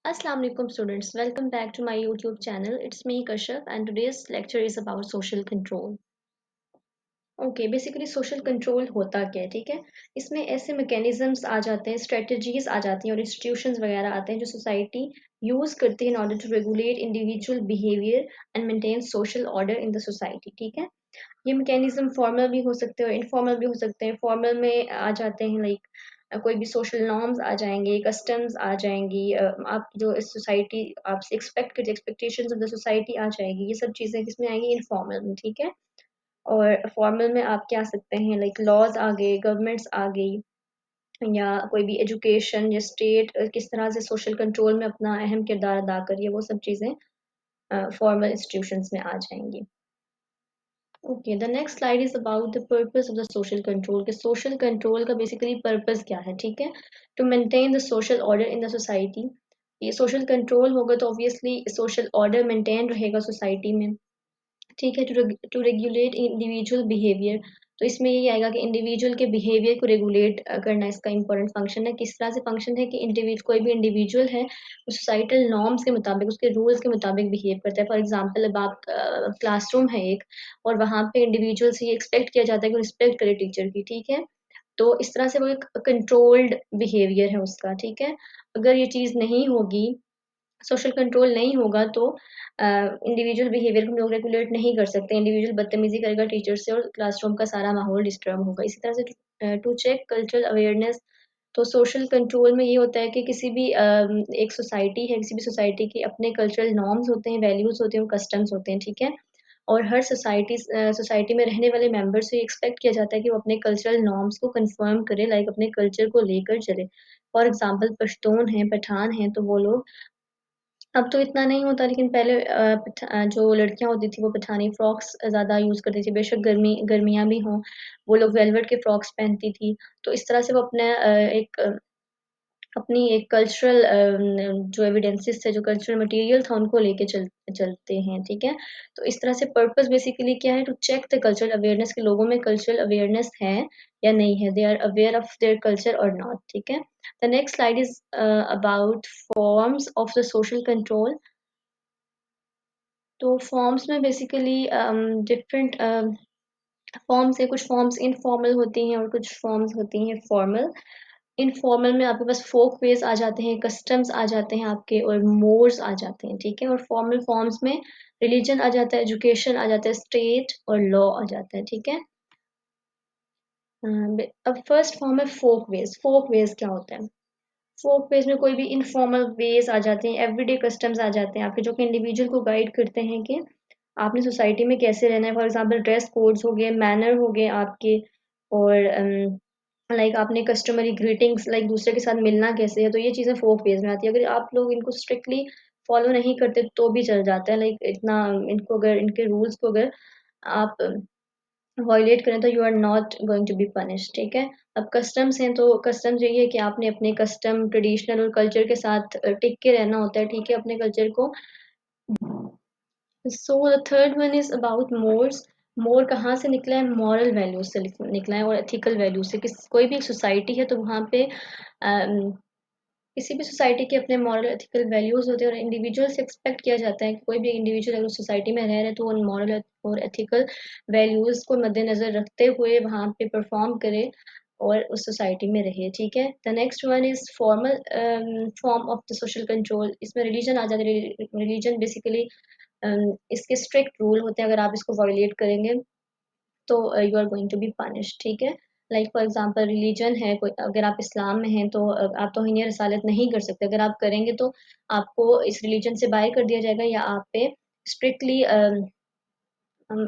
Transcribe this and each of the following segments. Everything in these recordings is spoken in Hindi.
Assalamu alaikum students, welcome back to my YouTube channel. It's me Kashyap and today's lecture is about social control. Basically social control होता क्या है, ठीक है। इसमें ऐसे मैकेनिज्म्स आ जाते हैं, स्ट्रेटजीज आ जाती हैं और इंस्टीट्यूशंस वगैरह आते हैं जो सोसाइटी यूज करती है in order to regulate individual behaviour and maintain social order in the society, ठीक है। ये मैकेनिज्म फॉर्मल भी हो सकते हैं और इनफॉर्मल भी हो सकते हैं। फॉर्मल में आ जाते हैं लाइक कोई भी सोशल नॉर्म्स आ जाएंगे, कस्टम्स आ जाएंगी, आप जो इस सोसाइटी आपसे एक्सपेक्ट करती एक्सपेक्टेशंस ऑफ द सोसाइटी आ जाएगी। ये सब चीज़ें किसमें आएंगी, इनफॉर्मल में, ठीक है। और फॉर्मल में आप क्या सकते हैं, लाइक लॉज आ गए, गवर्नमेंट्स आ गई, या कोई भी एजुकेशन या स्टेट किस तरह से सोशल कंट्रोल में अपना अहम किरदार अदा करिए, वो सब चीज़ें फॉर्मल इंस्टीट्यूशंस में आ जाएंगी। Okay, the next slide is about the purpose of the social control. के सोशल कंट्रोल का बेसिकली पर्पस क्या है, ठीक है। To maintain the social order in the society. ये सोशल कंट्रोल होगा तो ऑब्वियसली सोशल ऑर्डर मेंटेन रहेगा सोसाइटी में, ठीक है। टू रेगुलेट इंडिविजुअल बिहेवियर, तो इसमें यही आएगा कि इंडिविजुअल के बिहेवियर को रेगुलेट करना इसका इंपॉर्टेंट फंक्शन है। किस तरह से फंक्शन है कि इंडिविजुअल, कोई भी इंडिविजुअल है वो सोसाइटल नॉर्म्स के मुताबिक, उसके रूल्स के मुताबिक बिहेव करता है। फॉर एग्जांपल, अब आप क्लासरूम है एक, और वहाँ पे इंडिविजुअल से ये एक्सपेक्ट किया जाता है कि रिस्पेक्ट करे टीचर की, ठीक है। तो इस तरह से वो एक कंट्रोल्ड बिहेवियर है उसका, ठीक है। अगर ये चीज़ नहीं होगी, सोशल कंट्रोल नहीं होगा, तो इंडिविजुअल बिहेवियर को हम लोग रेगुलेट नहीं कर सकते। इंडिविजुअल बदतमीजी करेगा टीचर से और क्लासरूम का सारा माहौल डिस्टर्ब होगा। इसी तरह से टू चेक कल्चरल अवेयरनेस, तो सोशल कंट्रोल में ये होता है कि किसी भी एक सोसाइटी है, किसी भी सोसाइटी के अपने कल्चरल नॉर्म्स होते हैं, वैल्यूज होते हैं और कस्टम्स होते हैं, ठीक है। और हर सोसाइटी में रहने वाले मेंबर से एक्सपेक्ट किया जाता है कि वो अपने कल्चरल नॉर्म्स को कंफर्म करे, लाइक अपने कल्चर को लेकर चले। फॉर एग्जांपल, पश्तून हैं, पठान हैं, तो वो लोग, अब तो इतना नहीं होता, लेकिन पहले जो लड़कियाँ होती थी वो पठानी फ्रॉक्स ज़्यादा यूज़ करती थी। बेशक गर्मियाँ भी हों, वो लोग वेलवेट के फ्रॉक्स पहनती थी। तो इस तरह से वो अपनी एक कल्चरल जो एविडेंसेस थे, जो कल्चरल मटेरियल था, उनको लेके चलते हैं, ठीक है। तो इस तरह से पर्पस बेसिकली क्या है, to check the cultural awareness, के लोगों में कल्चरल अवेयरनेस है या नहीं है, they are aware of their culture और नॉट, ठीक है। The next slide is about forms of the social control. तो फॉर्म्स में बेसिकली डिफरेंट फॉर्म्स है। कुछ फॉर्म्स इनफॉर्मल होती हैं और कुछ फॉर्म्स होती हैं फॉर्मल। इनफॉर्मल में आपके पास फोक वेज आ जाते हैं, कस्टम्स आ जाते हैं आपके, और मोर्स आ जाते हैं, ठीक है। और फॉर्मल फॉर्म्स में रिलीजन आ जाता है, एजुकेशन आ जाता है, स्टेट और लॉ आ जाता है, ठीक है। अब फर्स्ट फॉर्म है फोक वेज। फोक वेज क्या होता है? फोक वेज में कोई भी इनफॉर्मल वेज आ जाते हैं, एवरीडे कस्टम्स आ जाते हैं आपके, जो कि इंडिविजुअल को गाइड करते हैं कि आपने सोसाइटी में कैसे रहना है। फॉर एग्जांपल, ड्रेस कोड्स हो गए, मैनर हो गए आपके, और लाइक आपने कस्टमरी ग्रीटिंग्स, लाइक दूसरे के साथ मिलना कैसे है, तो ये चीज़ें फोक वेज में आती है। अगर आप लोग इनको स्ट्रिक्टली फॉलो नहीं करते तो भी चल जाता है, लाइक इतना इनको, अगर इनके रूल्स को अगर आप वॉयलेट करें तो you are not going to be punish, ठीक है। अब कस्टम्स हैं, तो कस्टम्स यही है कि आपने अपने कस्टम, ट्रेडिशनल और कल्चर के साथ टिक के रहना होता है, ठीक है, अपने कल्चर को। So the third one is about mores. मोर कहाँ से निकला है? मॉरल वैल्यूज से निकला है और एथिकल वैल्यूज से। कोई भी एक सोसाइटी है तो वहाँ पे किसी भी सोसाइटी के अपने मॉरल एथिकल वैल्यूज होते हैं, और इंडिविजुअल से एक्सपेक्ट किया जाता है कि कोई भी इंडिविजुअल अगर सोसाइटी में रह रहे तो उन मॉरल और एथिकल वैल्यूज को मद्देनजर रखते हुए वहाँ पे परफॉर्म करे और उस सोसाइटी में रहे, ठीक है। The next one is formal form of the social control. इसमें रिलीजन आ जाता है। रिलीजन बेसिकली इसके स्ट्रिक्ट रूल होते हैं, अगर आप इसको वॉयलेट करेंगे तो you are going to be punish, ठीक है। लाइक फॉर एग्जांपल, रिलीजन है कोई, अगर आप इस्लाम में हैं तो आप तौहीन रसालत नहीं कर सकते। अगर आप करेंगे तो आपको इस रिलीजन से बाहर कर दिया जाएगा या आप पे स्ट्रिक्टली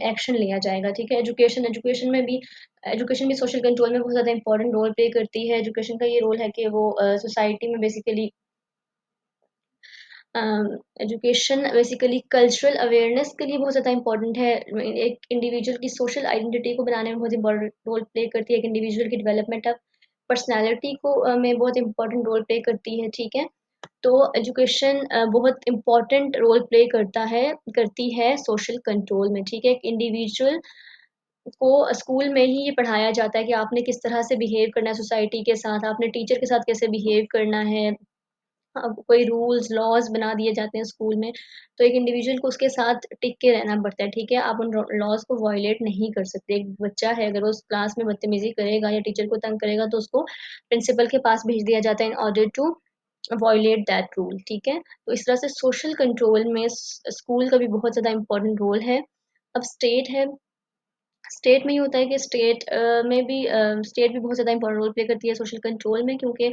एक्शन लिया जाएगा, ठीक है। एजुकेशन में भी, एजुकेशन भी सोशल कंट्रोल में बहुत ज़्यादा इंपॉर्टेंट रोल प्ले करती है। एजुकेशन का ये रोल है कि वो सोसाइटी में basically education basically cultural awareness के लिए बहुत ज़्यादा इंपॉर्टेंट है। एक इंडिविजुअल की सोशल आइडेंटिटी को बनाने में बहुत इंपॉर्टेंट रोल प्ले करती है। एक इंडिविजुअल की डेवलपमेंट ऑफ पर्सनैलिटी को में बहुत इंपॉर्टेंट रोल प्ले करती है, ठीक है। तो एजुकेशन बहुत इंपॉर्टेंट रोल प्ले करती है सोशल कंट्रोल में, ठीक है। एक इंडिविजुअल को स्कूल में ही ये पढ़ाया जाता है कि आपने किस तरह से बिहेव करना है सोसाइटी के साथ, आपने टीचर के साथ कैसे बिहेव करना है, अब कोई रूल्स लॉज बना दिए जाते हैं स्कूल में, तो एक इंडिविजुअल को उसके साथ टिक के रहना पड़ता है, ठीक है? आप उन लॉज को वायलेट नहीं कर सकते। एक बच्चा है अगर वो उस क्लास में बदतमीजी करेगा या टीचर को तंग करेगा तो उसको प्रिंसिपल के पास भेज दिया जाता है in order to violate that rule, ठीक है? तो इस तरह से सोशल कंट्रोल में स्कूल का भी बहुत ज़्यादा इम्पोर्टेंट रोल है। अब स्टेट है, स्टेट में ये होता है कि स्टेट भी बहुत ज़्यादा इम्पोर्टेंट रोल प्ले करती है सोशल कंट्रोल में, क्योंकि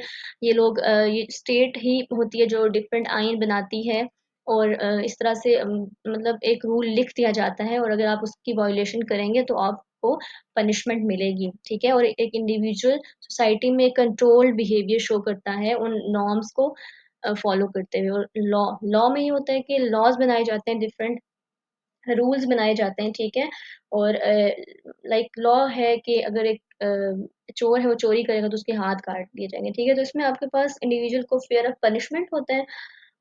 ये स्टेट ही होती है जो डिफरेंट आइन बनाती है और इस तरह से मतलब एक रूल लिख दिया जाता है और अगर आप उसकी वायलेशन करेंगे तो आपको पनिशमेंट मिलेगी, ठीक है? और एक इंडिविजुअल सोसाइटी में कंट्रोल्ड बिहेवियर शो करता है उन नॉर्म्स को फॉलो करते हुए। और लॉ लॉ में ये होता है कि लॉज़ बनाए जाते हैं, डिफरेंट रूल्स बनाए जाते हैं, ठीक है? और लाइक लॉ है कि अगर एक चोर है वो चोरी करेगा तो उसके हाथ काट दिए जाएँगे, ठीक है? तो इसमें आपके पास इंडिविजुअल को फ़ियर ऑफ पनिशमेंट होता है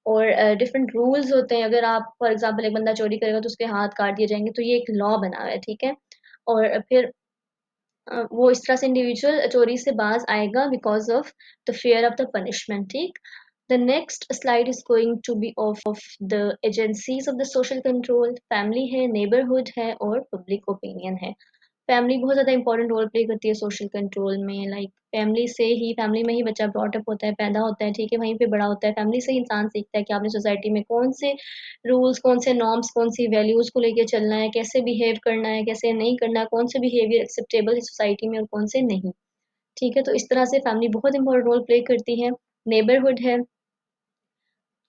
और डिफरेंट रूल्स होते हैं। अगर आप फॉर एग्ज़ाम्पल एक बंदा चोरी करेगा तो उसके हाथ काट दिए जाएँगे, तो ये एक लॉ बना हुआ है, ठीक है? और फिर वो इस तरह से इंडिविजुअल चोरी से बाज़ आएगा because of the fear of the punishment, ठीक? The next slide is going to be of the agencies of the social control. Family है, नेबरहुड है और पब्लिक ओपिनियन है। फैमिली बहुत ज़्यादा इंपॉर्टेंट रोल प्ले करती है सोशल कंट्रोल में। लाइक फैमिली में ही बच्चा ब्रॉट अप होता है, पैदा होता है, ठीक है? वहीं पे बड़ा होता है। फैमिली से ही इंसान सीखता है कि आपने सोसाइटी में कौन से रूल्स, कौन से नॉर्म्स, कौन सी वैल्यूज़ को लेके चलना है, कैसे बिहेव करना है, कैसे नहीं करना है, कौन से बिहेवियर एक्सेप्टेबल है सोसाइटी में और कौन से नहीं। ठीक है? तो इस तरह से फैमिली बहुत इंपॉर्टेंट रोल प्ले करती है। नेबरहुड है,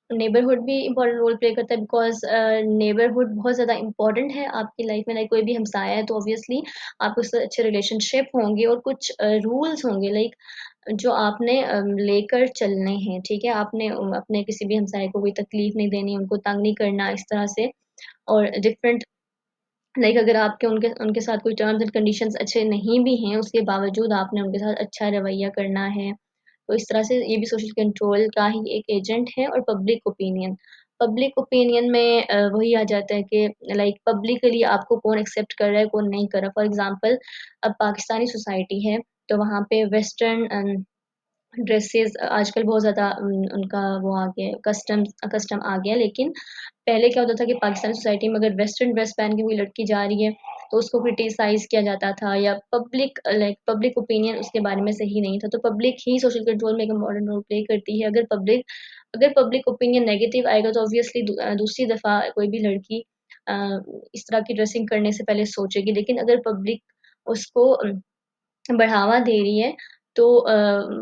नेबरहुड भी इम्पोर्टेंट रोल प्ले करता है बिकॉज़ नेबरहुड बहुत ज़्यादा इम्पोर्टेंट है आपकी लाइफ में। लाइक कोई भी हमसाया है तो ऑब्वियसली आपके उससे अच्छे रिलेशनशिप होंगे और कुछ रूल्स होंगे लाइक जो आपने लेकर चलने हैं, ठीक है? आपने अपने किसी भी हमसाये को कोई तकलीफ़ नहीं देनी, उनको तंग नहीं करना इस तरह से और डिफरेंट लाइक अगर आपके उनके उनके साथ कोई टर्म्स एंड कंडीशंस अच्छे नहीं भी हैं, उसके बावजूद आपने उनके साथ अच्छा रवैया करना है। तो इस तरह से ये भी सोशल कंट्रोल का ही एक एजेंट है और पब्लिक ओपिनियन। पब्लिक ओपिनियन में वही आ जाता है कि लाइक पब्लिकली आपको कौन एक्सेप्ट कर रहा है, कौन नहीं कर रहा। फॉर एग्ज़ाम्पल अब पाकिस्तानी सोसाइटी है, तो वहाँ पे वेस्टर्न ड्रेसेस आजकल बहुत ज़्यादा उनका वो आ गया है, कस्टम आ गया है, लेकिन पहले क्या होता था कि पाकिस्तानी सोसाइटी में अगर वेस्टर्न ड्रेस पहन के कोई लड़की जा रही है, तो उसको क्रिटिसाइज़ किया जाता था या पब्लिक ओपिनियन उसके बारे में सही नहीं था। तो पब्लिक ही सोशल कंट्रोल में एक इम्पोर्टेंट रोल प्ले करती है। अगर पब्लिक ओपिनियन नेगेटिव आएगा तो ऑब्वियसली दूसरी दफ़ा कोई भी लड़की अ, इस तरह की ड्रेसिंग करने से पहले सोचेगी। लेकिन अगर पब्लिक उसको बढ़ावा दे रही है, तो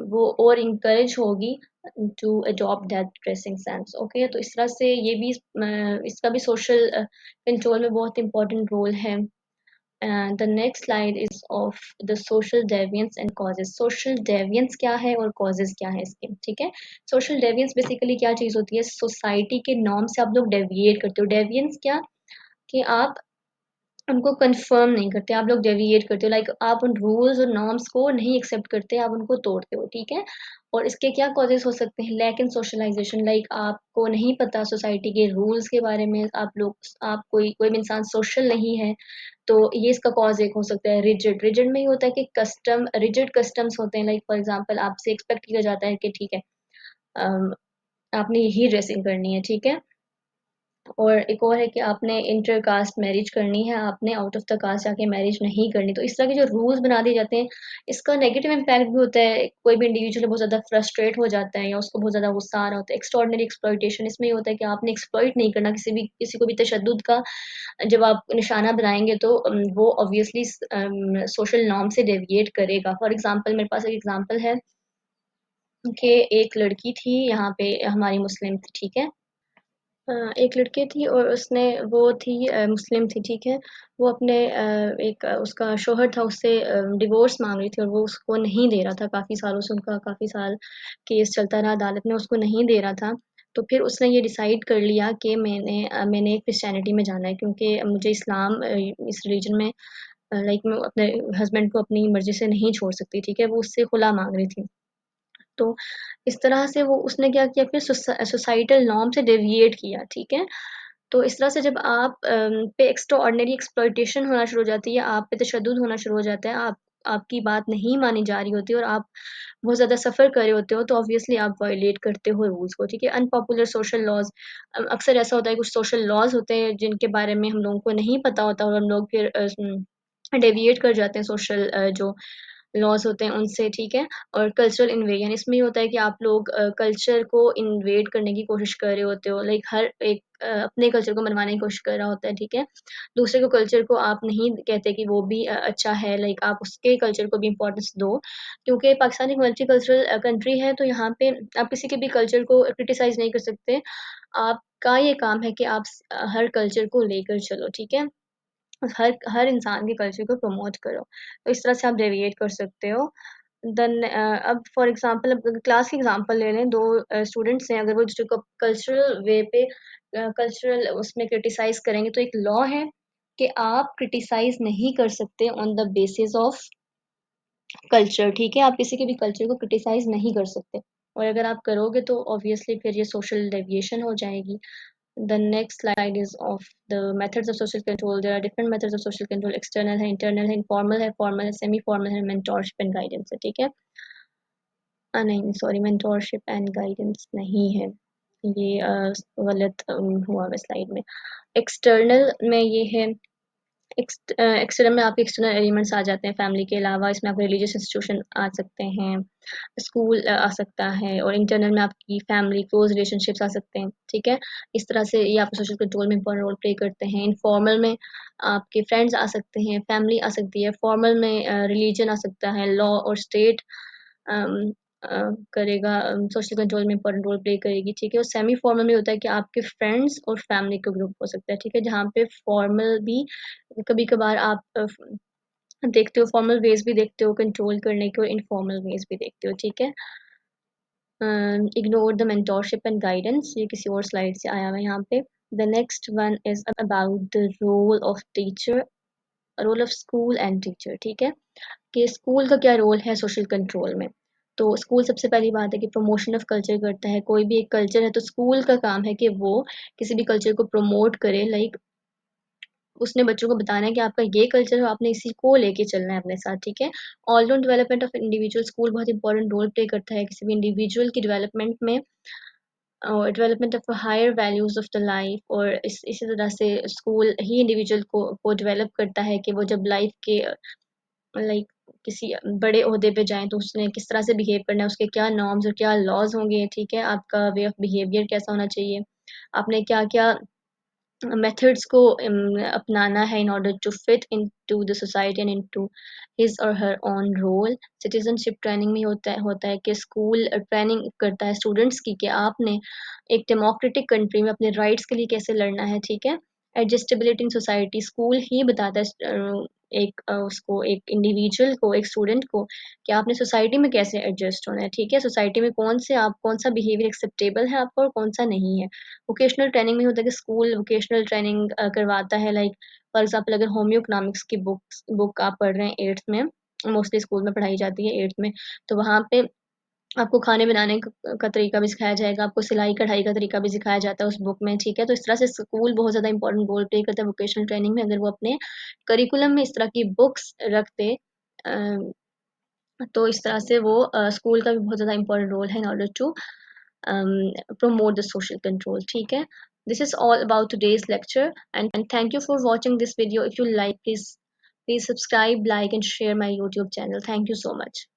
वो और एनकरेज होगी to adopt that dressing sense, okay? तो इस तरह से ये भी इसका भी सोशल कंट्रोल में बहुत इम्पोर्टेंट रोल है। The next slide is of the social deviance and causes. Social deviance क्या है और कॉजेज़ क्या है इसके, ठीक है? सोशल डेविएंस बेसिकली क्या चीज़ होती है? सोसाइटी के नॉर्म से आप लोग डेविएट करते हो। डेविएंस क्या? कि आप उनको कन्फर्म नहीं करते, आप लोग डेविएट करते हो लाइक आप उन रूल्स और नॉर्म्स को नहीं एक्सेप्ट करते, आप उनको तोड़ते हो, ठीक है? और इसके क्या कॉजेज़ हो सकते हैं? लैक इन सोशलाइज़ेशन लाइक आपको नहीं पता सोसाइटी के रूल्स के बारे में, आप कोई भी इंसान सोशल नहीं है, तो ये इसका कॉज़ एक हो सकता है। रिजिड में ये होता है कि रिजिड कस्टम्स होते हैं लाइक फॉर एग्ज़ाम्पल आपसे एक्सपेक्ट किया जाता है कि ठीक है अम, आपने यही ड्रेसिंग करनी है, ठीक है? और एक और है कि आपने इंटर कास्ट मैरिज करनी है, आपने आउट ऑफ द कास्ट जाके मैरिज नहीं करनी। तो इस तरह के जो रूल्स बना दिए जाते हैं, इसका नेगेटिव इम्पैक्ट भी होता है। कोई भी इंडिविजुअल बहुत ज़्यादा फ्रस्ट्रेट हो जाता है या उसको बहुत ज़्यादा गुस्सा आ रहा होता है। एक्स्ट्राऑर्डिनरी एक्सप्लॉइटेशन इसमें ये होता है कि आपने एक्सप्लॉइट नहीं करना किसी को भी तशद्दुद का जब आप निशाना बनाएँगे तो वो ऑब्वियसली सोशल नॉर्म से डेविएट करेगा। फॉर एग्ज़ाम्पल मेरे पास एक एग्ज़ाम्पल है कि एक लड़की थी यहाँ पे हमारी मुस्लिम थी, ठीक है? एक लड़की थी और वो थी मुस्लिम थी, ठीक है? वो अपने उसका शौहर था उससे डिवोर्स माँग रही थी और वो उसको नहीं दे रहा था काफ़ी सालों से उनका काफ़ी साल केस चलता रहा अदालत में, उसको नहीं दे रहा था। तो फिर उसने ये डिसाइड कर लिया कि मैंने क्रिश्चियनिटी में जाना है क्योंकि मुझे इस रिलीजन में लाइक मैं अपने हस्बैंड को अपनी मर्ज़ी से नहीं छोड़ सकती, ठीक है? वो उससे खुला माँग रही थी। तो इस तरह से वो उसने क्या किया फिर सोसाइटल नॉर्म से डेविएट किया, ठीक है? तो इस तरह से जब आप पे एक्स्ट्राऑर्डिनरी एक्सप्लॉइटेशन होना शुरू हो जाती है, आप पे तशद्दुद होना शुरू हो जाता है, आप आपकी बात नहीं मानी जा रही होती और आप बहुत ज़्यादा सफ़र कर रहे होते हो, तो ऑब्वियसली आप वायलेट करते हो रूल्स को, ठीक है? अनपॉपुलर सोशल लॉज़ अक्सर ऐसा होता है कुछ सोशल लॉज़ होते हैं जिनके बारे में हम लोगों को नहीं पता होता और हम लोग फिर डेविएट कर जाते हैं सोशल जो लॉज़ होते हैं उनसे, ठीक है? और कल्चरल इन्वेजन इसमें ये होता है कि आप लोग कल्चर को इन्वेड करने की कोशिश कर रहे होते हो, लाइक हर एक अपने कल्चर को मनवाने की कोशिश कर रहा होता है, ठीक है? दूसरे को कल्चर को आप नहीं कहते कि वो भी अच्छा है, लाइक आप उसके कल्चर को भी इम्पोर्टेंस दो, क्योंकि पाकिस्तान एक मल्टीकल्चरल कंट्री है, तो यहाँ पे आप किसी के भी कल्चर को क्रिटिसाइज़ नहीं कर सकते। आपका ये काम है कि आप हर कल्चर को लेकर चलो, ठीक है? हर हर इंसान के कल्चर को प्रमोट करो। तो इस तरह से आप डेविएट कर सकते हो। देन अब फॉर एग्ज़ाम्पल अब क्लास की एग्ज़ाम्पल ले लें, 2 स्टूडेंट्स हैं, अगर वो जो कल्चरल वे पे कल्चरल उसमें क्रिटिसाइज़ करेंगे, तो एक लॉ है कि आप क्रिटिसाइज़ नहीं कर सकते on the basis of culture, ठीक है? आप किसी के भी कल्चर को क्रिटिसाइज़ नहीं कर सकते और अगर आप करोगे तो ऑब्वियसली फिर ये सोशल डेविएशन हो जाएगी। The next slide is of the methods of social control. There are different methods of social control. External है, internal है, informal है, formal है, semi-formal है, mentorship and guidance है, ठीक है? नहीं, सॉरी mentorship and guidance नहीं है। ये गलत हुआ है स्लाइड में। एक्सटर्नल में ये है एक्सटर्नल में आपके एक्सटर्नल एलिमेंट्स आ जाते हैं फैमिली के अलावा इसमें आपके रिलीजियस इंस्टीट्यूशन आ सकते हैं, स्कूल आ सकता है और इंटरनल में आपकी फैमिली क्लोज रिलेशनशिप्स आ सकते हैं, ठीक है? इस तरह से ये आपके सोशल कंट्रोल में इम्पोर्टेंट रोल प्ले करते हैं। इनफॉर्मल में आपके फ्रेंड्स आ सकते हैं, फैमिली आ सकती है, फॉर्मल में रिलीजन आ सकता है, लॉ और स्टेट अम, करेगा सोशल कंट्रोल में इम्पोर्टेंट रोल प्ले करेगी, ठीक है? और सेमी फॉर्मल में होता है कि आपके फ्रेंड्स और फैमिली का ग्रुप हो सकता है, ठीक है? जहाँ पे फॉर्मल भी कभी-कभार आप देखते हो फॉर्मल वेज़ भी देखते हो कंट्रोल करने के और इनफॉर्मल वेज़ भी देखते हो, ठीक है? Ignore the mentorship and guidance ये किसी और स्लाइड से आया हुआ है यहाँ पे। The next one is about the role of teacher role of school and teacher, ठीक है? कि स्कूल का क्या रोल है सोशल कंट्रोल में। तो स्कूल सबसे पहली बात है कि प्रमोशन ऑफ कल्चर करता है। कोई भी एक कल्चर है तो स्कूल का काम है कि वो किसी भी कल्चर को प्रमोट करे, लाइक उसने बच्चों को बताना है कि आपका ये कल्चर है, आपने इसी को लेके चलना है अपने साथ, ठीक है? All round development of individual school बहुत इंपॉर्टेंट रोल प्ले करता है किसी भी इंडिविजुअल की डेवलपमेंट में और development of higher values of the life और इसी तरह से स्कूल ही इंडिविजुअल को डेवलप करता है कि वो जब लाइफ के लाइक किसी बड़े ओहदे पे जाएँ तो उसने किस तरह से बिहेव करना है, उसके क्या नॉर्म्स और क्या लॉज़ होंगे, ठीक है? आपका वे ऑफ बिहेवियर कैसा होना चाहिए? आपने क्या-क्या मेथड्स को अपनाना है in order to fit into the society and into his or her own role. Citizenship training में होता है कि स्कूल ट्रेनिंग करता है स्टूडेंट्स की कि आपने एक डेमोक्रेटिक कंट्री में अपने राइट्स के लिए कैसे लड़ना है, ठीक है? एडजस्टेबिलिटी इन सोसाइटी स्कूल ही बताता है उसको एक इंडिविजुअल को, एक स्टूडेंट को कि आपने सोसाइटी में कैसे एडजस्ट होना है, ठीक है? सोसाइटी में कौन-सा बिहेवियर एक्सेप्टेबल है आपका और कौन-सा नहीं है। वोकेशनल ट्रेनिंग में होता है कि स्कूल वोकेशनल ट्रेनिंग करवाता है लाइक फॉर एग्ज़ाम्पल अगर होम्यो इकोनॉमिक्स की बुक आप पढ़ रहे हैं 8th में, मोस्टली स्कूल में पढ़ाई जाती है 8th में, तो वहाँ पे आपको खाने बनाने का तरीका भी सिखाया जाएगा, आपको सिलाई-कढ़ाई का तरीका भी सिखाया जाता है उस बुक में, ठीक है? तो इस तरह से स्कूल बहुत ज़्यादा इम्पोर्टेंट रोल प्ले करता है वोकेशनल ट्रेनिंग में अगर वो अपने करिकुलम में इस तरह की बुक्स रख दे अ, तो इस तरह से वो स्कूल का भी बहुत ज़्यादा इम्पोर्टेंट रोल है in order to promote the social control, ठीक है? This is all about today's lecture and thank you for watching this video. If you like, please subscribe, like and share my YouTube channel. Thank you so much.